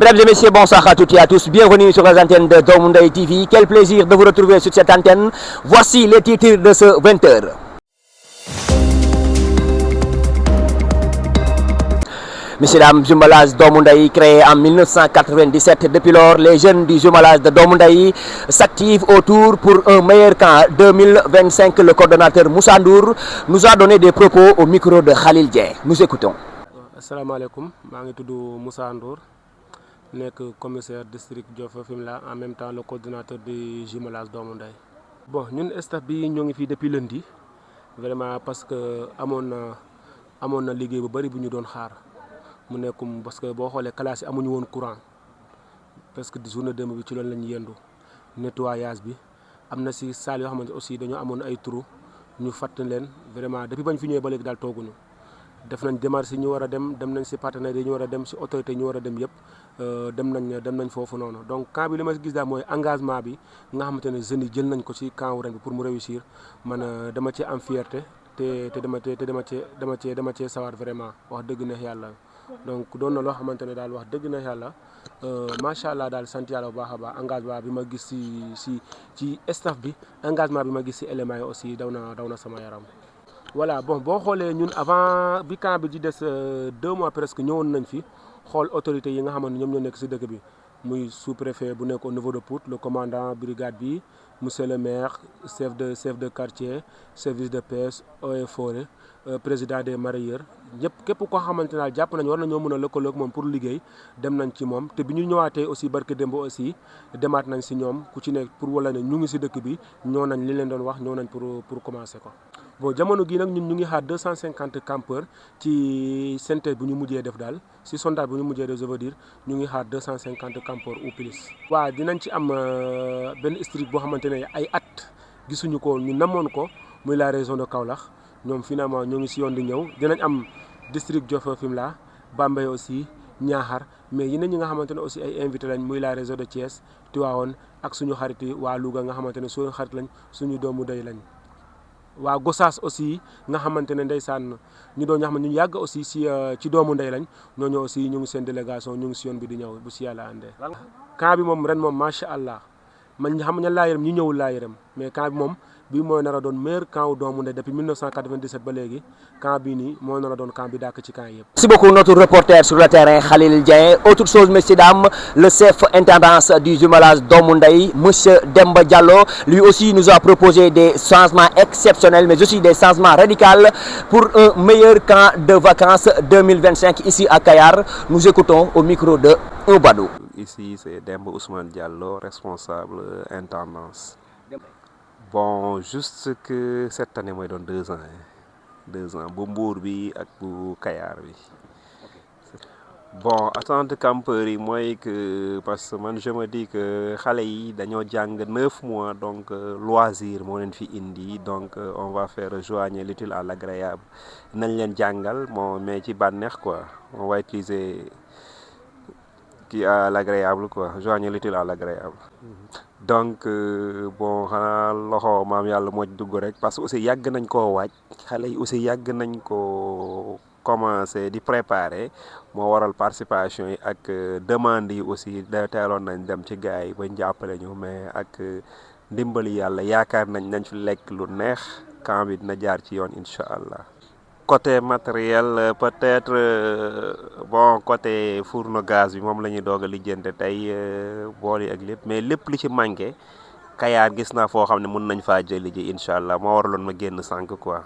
Mesdames et messieurs, bonsoir à toutes et à tous. Bienvenue sur les antennes de Doomu Ndeye TV. Quel plaisir de vous retrouver sur cette antenne. Voici les titres de ce 20h. Messieurs, dames, jumelage Doomu Ndeye créé en 1997. Depuis lors, les jeunes du jumelage de Doomu Ndeye s'activent autour pour un meilleur camp 2025. Le coordonnateur Moussa Ndour nous a donné des propos au micro de Khalil Dieng. Nous écoutons. Asalaamaaleykum, maa ngi tudd Moussa Ndour nekk commissaire district Diofior Fimela, en même temps le coordonnateur du jumelage Doomu Ndeye. Bon, ñun staff bi ñoo ngi fii depuis lundi vraiment parce que amoon na liggéey bu bari bu ñu doon xaar mu nekkum parce que boo xoolee classe yi amuñu woon courant parce que journée démb bi ci loolu lañu yendu nettoyage bi am na si salle yoo xamante aussi dañoo amoon ay trou ñu fàtt leen vraiment depuis bañ fi ñëwee ba léegi daal tooguñu. def nañ démarche yi ñu war a dem nañ si partenaires yi ñu war a dem si autorité yi ñu war a dem yëpp dem nañ foofu noonu donc camp bi li ma gis daal mooy engagement bi nga xamante ne jeunes yi jël nañ ko si camp ren bi pour mu réussir man dama ci am fierté te dama cee sawar vraiment wax dëgg neex yàlla donc doon na loo xamante ne daal wax dëgg neex yàlla macha allah daal sant yàlla bu baax a baax engagement bi ma gis ci staff bi engagement bi ma gis si éléments yi aussi daw na sama yaram. Voilà, bon boo xoolee ñun avant bi camp bi di des 2 mois presque ñëwoon nañ fi xool autorités yi nga xamante ne ñoom ñoo nekk si dëkk bi muy sous-préfet bu nekk au niveau de Pout, le commandant brigade bi monsieur le maire chef de quartier service de pêche eaux et forêt président des mareyeurs ñëpp képp koo xamante ne jàpp nañ war nañoo mën a lëkkaloog moom pour liggéey dem nañ ci moom te bi ñu ñëwaatee aussi barke démb aussi demaat nañ si ñoom ku ci nekk pour wala ne ñu ngi si dëkk bi ñoo nañ li leen doon wax ñoo nañ pour commencer ko. Bon jamono gi nag ñun ñu ngi xaar 250 campeurs ci synthèse bu ñu mujjee def daal si sondage bu ñu mujjee def je veux dire ñu ngi xaar 250 campeurs ou plus. waaw dinañ ci am benn district boo xamante ne ay at gisuñu ko ñu namoon ko muy la région de Kaolack ñoom finalement ñoo ngi si yoon di ñëw dinañ am district Diofior Fimela Bambey aussi Niakhar mais yeneen ñi nga xamante ne aussi ay invité lañ muy la région de Thiès Tivaouane ak suñu xarit yi waa Louga nga xamante ne suñu xarit lañ suñu doomu ndey lañ. waa Gossas aussi nga xamante ne ndeysaan ñu doon ñoo xam ne ñu yàgg aussi ci doomu ndey lañ ñooñu aussi ñu ngi seen délégation ñu ngi si yoon bi di ñëw bu si yàlla àndee. camp bi moom ren moom macha allah man xam nga laa yërëm ñu ñëwul laa yërëm mais camp bi moom bii mooy nar a doon meilleur camp wu doomu ndey depuis 1997 ba léegi camp bii nii moo nar a doon camp bi dàkk ci camp yëpp. Merci beaucoup notre reporter sur le terrain Khalil Dieng. Autre chose, messieurs, dames, le chef intendance du jumelage Doomu Ndeye, monsieur Demba Diallo, lui aussi nous a proposé des changements exceptionnels, mais aussi des changements radicaux pour un meilleur camp de vacances 2025 ici à Kayar. Nous écoutons au micro de Obadou. Ici, c'est Demba Ousmane Diallo, responsable intendance. Bon, juste que cette année, moi, je donne 2 ans. 2 ans, bu Mbour bi ak bu Kayar bi. Bon, attente campeurs yi mooy que parce que man je me dis que xale yi dañoo jàng 9 mois donc loisir moo leen fi indi donc on va faire joindre l'utile à l'agréable nañ leen jàngal bon mais ci bànneex quoi on va utiliser kii à l'agréable quoi joindre l'utile à l'agréable. Donc bon xanaa loxo maam yàlla moo dugg rek parce que aussi yàgg nañ koo waaj xale yi aussi yàgg nañ koo commencé di préparer moo waral participation yi ak demande yi aussi da teeloon nañ dem ci gars yi bañ jàppale ñu mais ak ndimbali yàlla yaakaar nañ fi lekk lu neex camp bi dina jaar ci yoon incha allah. Côté matériel peut-être bon côté fourneau gaz bi moom la ñuy doog a lijjante tey bool yi ak lépp mais lépp li ci manqué Kayar gis naa foo xam ne mën nañ faa jëli ji incha allah moo waraloon ma génn sànq quoi.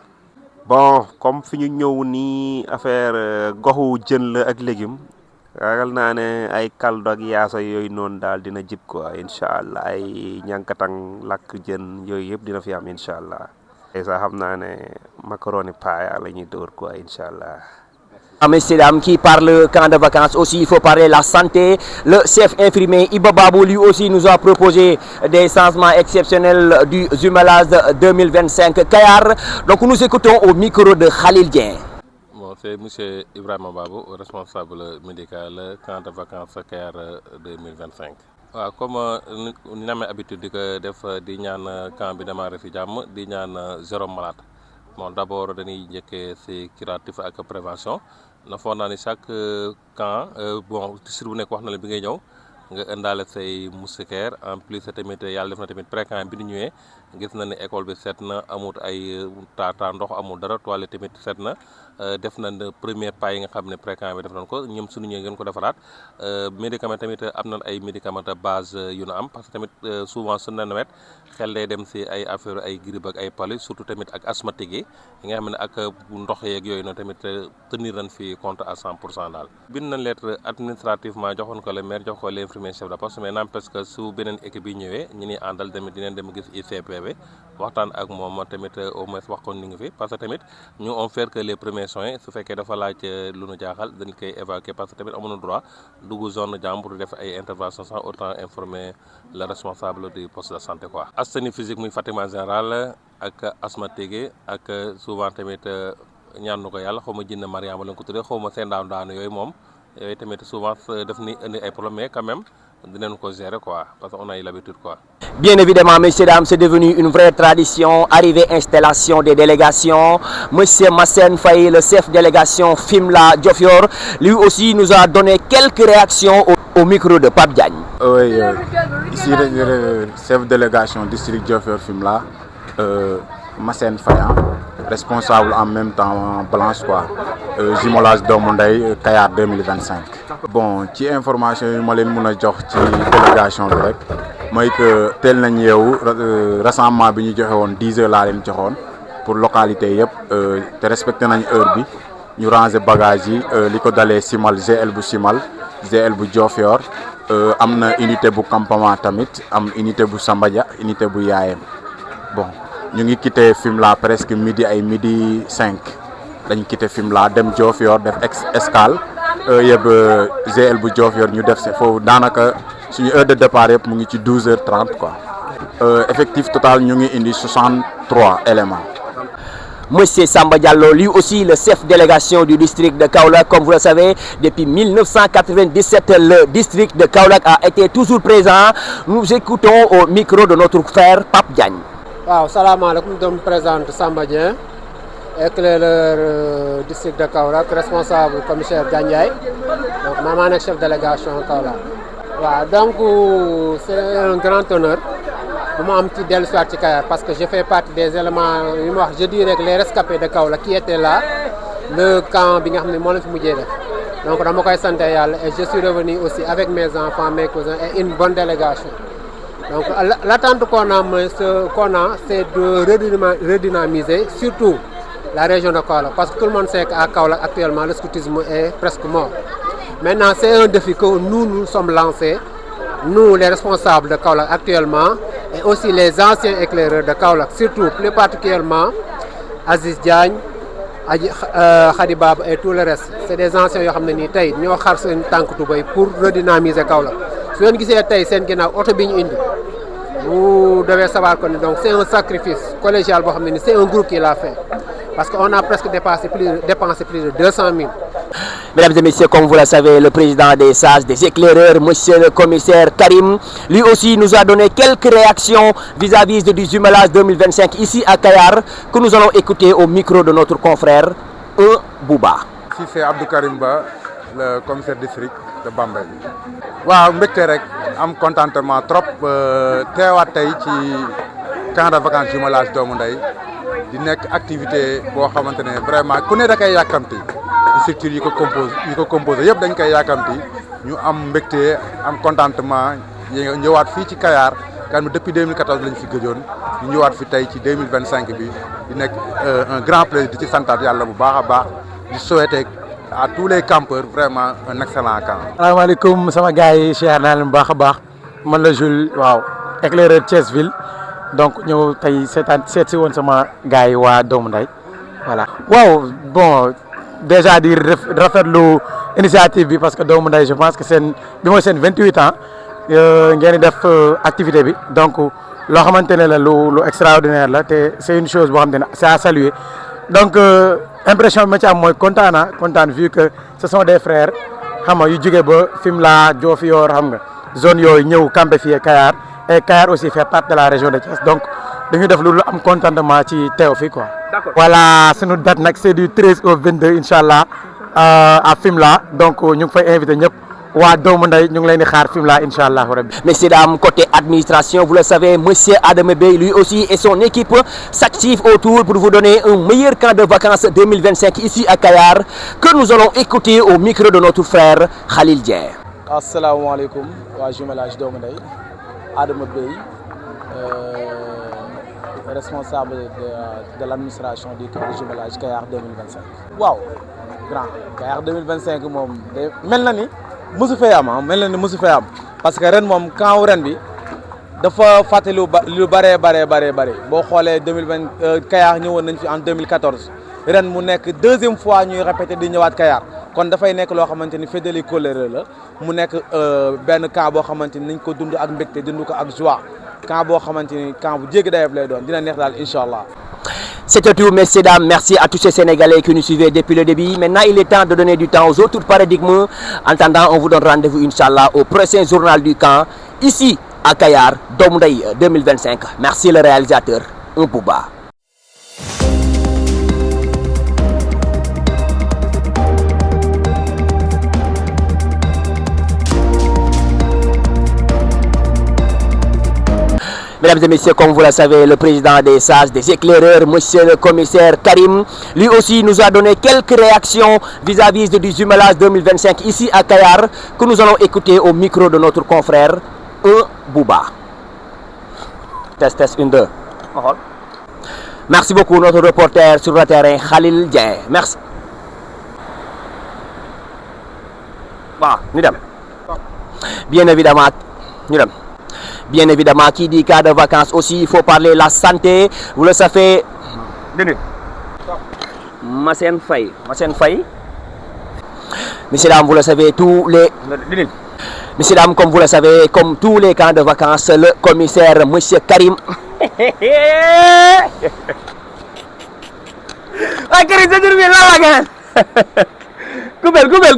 Bon comme fi ñu ñëw nii affaire goxu jën la ak légumes ragal naa ne ay kaldo ak yaasa yooyu noonu daal dina jib quoi incha allah ay ñankatang lakk jën yooyu yëpp dina fi am incha allah. Et ça xam naa ne macaroni paaya la ñuy dóor quoi incha allah. Messieurs, dames, qui parle camp de vacances aussi, il faut parler la santé. Le chef infirmier Iba Babou, lui aussi, nous a proposé des changements exceptionnels du jumelage 2025 Kayar. Donc nous écoutons au micro de Khalil Dieng. Bon, c'est monsieur Ibrahima Babou, responsable médical camp de vacances Kayar 2025. waaw comme ni amee habitude di ko def di ñaan camp bi démarré fi jàmm di ñaan zéro malade bon d'abord dañuy njëkkee ci curatif ak prévention na foog naa ni chaque camp bon district bu nekk wax na la bi ngay ñëw nga indaale say moustiquaire en plus tamit yàlla def na tamit pré-camp bi ñu ñëwee gis na ne école bi set na amul ay taa ndox amul dara toilette tamit set na def na premier pas yi nga xam ne pré-camp bi def nañ ko ñoom suñu ñëwee ngeen ko defaraat médicament tamit am nañ ay médicament de base yu nu am parce que tamit souvent su na nawet xel day dem si ay affaire ay grippe ak ay palu surtout tamit ak asthmatique yi nga xam ne ak ndox yeeg yooyu noonu tamit tenir nañ fi compte à 100% daal. bind nañ lettre administrativement joxoon ko le maire jox ko l'infirmier chef de poste mais n'empêche que su beneen équipe yi ñëwee ñi ñuy àndal tamit dinañ dem gis ICP bi waxtaan ak moom tamit au moins wax ko ni ngi fi parce que tamit ñu on fait que les premiers soins su fekkee dafa laaj lu nu jaaxal dañ koy évacuer parce que tamit amuñu droit dugg zone jàmbur def ay intervention sans autant informer le responsable du poste de santé quoi. asthénie physique muy fatiguement général ak asthmatique ak souvent tamit ñaan na ko yàlla xaw ma jinne Mariama la ko tuddee xaw ma seen daanu yooyu moom yooyu tamit souvent daf ni indi ay problème mais quand même dinañ ko gérer quoi parce que on a eu l'habitude quoi. Bien évidemment, messieurs, dames, c'est devenu une vraie tradition. Arrivée, installation des délégations. Monsieur Massène Faye, le chef délégation Fimela Diofior, lui aussi nous a donné quelques réactions au micro de Pape Diagne. Oui, ici le chef délégation district Diofior Fimela, Massène Faye, responsable en même temps Blanche quoi, jumelage Domou Ndeye Kayar 2025. Bon, ci information yi ma leen mën a jox ci délégation bi rek mooy que teel nañ yeewu rassemblement bi ñu joxe woon 10 heures laa leen joxoon pour localité yëpp te respecté nañ heure bi ñu ranger bagage yi li ko dalee Simal GL bu Simal GL bu Diofior am na unité bu campement tamit am unité bu Sambadia unité bu Yaayem bon ñu ngi quitté Fimela presque midi ay midi 5 dañ quitté Fimela dem Diofior def escale yëpp GL bu Diofior ñu def foofu daanaka suñu heure de départ yëpp mu ngi ci 12h30 quoi effectif total ñu ngi indi 63 éléments. Monsieur Samba Diallo, lui aussi le chef délégation du district de Kaolack, comme vous le savez, depuis 1997, le district de Kaolack a été toujours présent. Nous écoutons au micro de notre frère Pape Diagne. waaw salaamaaleykum je me présente Samba Dieng éclaireur district de Kaolack responsable commissaire Diagne donc maa nekk chef délégation Kaolack. waaw donc c'est un grand honneur bu ma am ci dellu si waat ci Kayar parce que je fais partie des éléments yi ma wax je dirais que les rescapés de Kaolack qui étaient là le camp bi nga xam ne moo leen fi mujjee def donc dama koy sant yàlla et je suis revenu aussi avec mes enfants mes cousins et une bonne délégation. Donc l'attente qu'on a, c'est de redynamiser surtout la région de Kaolack parce que tout le monde sait qu'à Kaolack actuellement le scoutisme est presque mort. Maintenant c'est un défi que nous sommes lancés, nous les responsables de Kaolack actuellement et aussi les anciens éclaireurs de Kaolack, surtout plus particulièrement Aziz Diagne, Khady Baba et tout le reste. C'est des anciens yoo xam ne nii tey ñoo xar seen tànk tubéy pour redynamiser Kaolack. su ngeen gisee tey seen ginnaaw oto bi ñu indi vous devez savoir que donc c'est un sacrifice collégial boo xam ne ni c'est un groupe qui l'a fait parce que on a presque dépensé plus de 200 000. Mesdames et messieurs, comme vous le savez, le président des sages, des éclaireurs, monsieur le commissaire Karim, lui aussi nous a donné quelques réactions vis-à-vis du jumelage 2025 ici à Kayar que nous allons écouter au micro de notre confrère Bouba. Ici c'est Abdou Karim Ba, le commissaire district de Bambey. waaw mbégte rek am contentement trop teewaat tey ci camp de vacances jumelage Domou Ndeye di nekk activité boo xamante ne vraiment ku ne da koy yàkkamti structure yi ko composé yëpp dañ koy yàkkamti ñu am mbégte am contentement ñëwaat fii ci Kayar kan depuis 2014 lañ fi gëjoon ñu ñëwaat fi tey ci 2025 bi di nekk un grand plaisir di ci santaat yàlla bu baax a baax di souhaiter à tous les campeurs vraiment un excellent camp. salaamaaleykum sama gars yi siyaar naa leen bu baax a baax man la Jules waaw éclaireur Thièsville donc ñëw tey seet si woon sama gars yi waa Domou Ndeye voilà. waaw bon déjà di rafetlu initiative bi parce que Domou Ndeye je pense que bi mooy seen 28 ans ngeen di def activité bi donc loo xamante ne la lu extraordinaire la te c'est une chose boo xamante ne c'est à saluer donc. Impression bi ma ci am mooy kontaan vu que ce sont des frères xam nga yu jóge ba Fimela Diofior xam nga zone yooyu ñëw campé fii Kayar et Kayar aussi fait partie de la région de Thiès donc dañuy def lu am contentement ci teew fii quoi. D'accord. Voilà sunu date nag c'est du 13 au 22 incha allah à Fimela donc ñu ngi fay invité ñëpp waa doomu ndey ñu ngi leen di xaar Fimela incha allah rabbi. Messieurs, dames, côté administration, vous le savez, monsieur Adama Bey, lui aussi et son équipe s'activent autour pour vous donner un meilleur camp de vacances 2025 ici à Kayar, que nous allons écouter au micro de notre frère Khalil Dieng. asalaamaaleykum waa jumelage doomu ndey Adama Bey responsable de l'administration du camp de jumelage Kayar 2025. waaw grand Kayar 2025 moom de mel na ni mosu fee am parce que ren moom camp ren bi dafa fàtte lu bëree boo xoolee 2020 Kayar ñëwoon nañ fi en 2014 ren mu nekk deuxième fois ñuy répété di ñëwaat Kayar kon dafay nekk loo xamante ni fédéli colère la mu nekk benn camp boo xamante ni nañ ko dund ak mbégte dund ko ak joie camp boo xamante ni camp bu jéggi dayoo lay doon dina neex daal incha allah. C'était tout, messieurs, dames. Merci à tous ces Sénégalais qui nous suivaient depuis le début. Maintenant, il est temps de donner du temps aux autres paradigmes. En attendant, on vous donne rendez-vous, Inch'Allah, au prochain journal du camp, ici à Kayar, Doomu Ndeye 2025. Merci le réalisateur, Bouba. Mesdames et messieurs, comme vous le savez, le président des sages, des éclaireurs, monsieur le commissaire Karim, lui aussi nous a donné quelques réactions vis-à-vis du jumelage 2025 ici à Kayar, que nous allons écouter au micro de notre confrère Bouba. Test, 1, 2. Merci beaucoup, notre reporter sur le terrain, Khalil Dieng. Merci. Bien évidemment, Bien évidemment, qui dit cas de vacances aussi, il faut parler la santé. Vous le savez. Massène Faye. Messieurs, dames, vous le savez, Messieurs, dames, comme vous le savez, comme tous les camps de vacances, le commissaire, monsieur Karim. Karim, c'est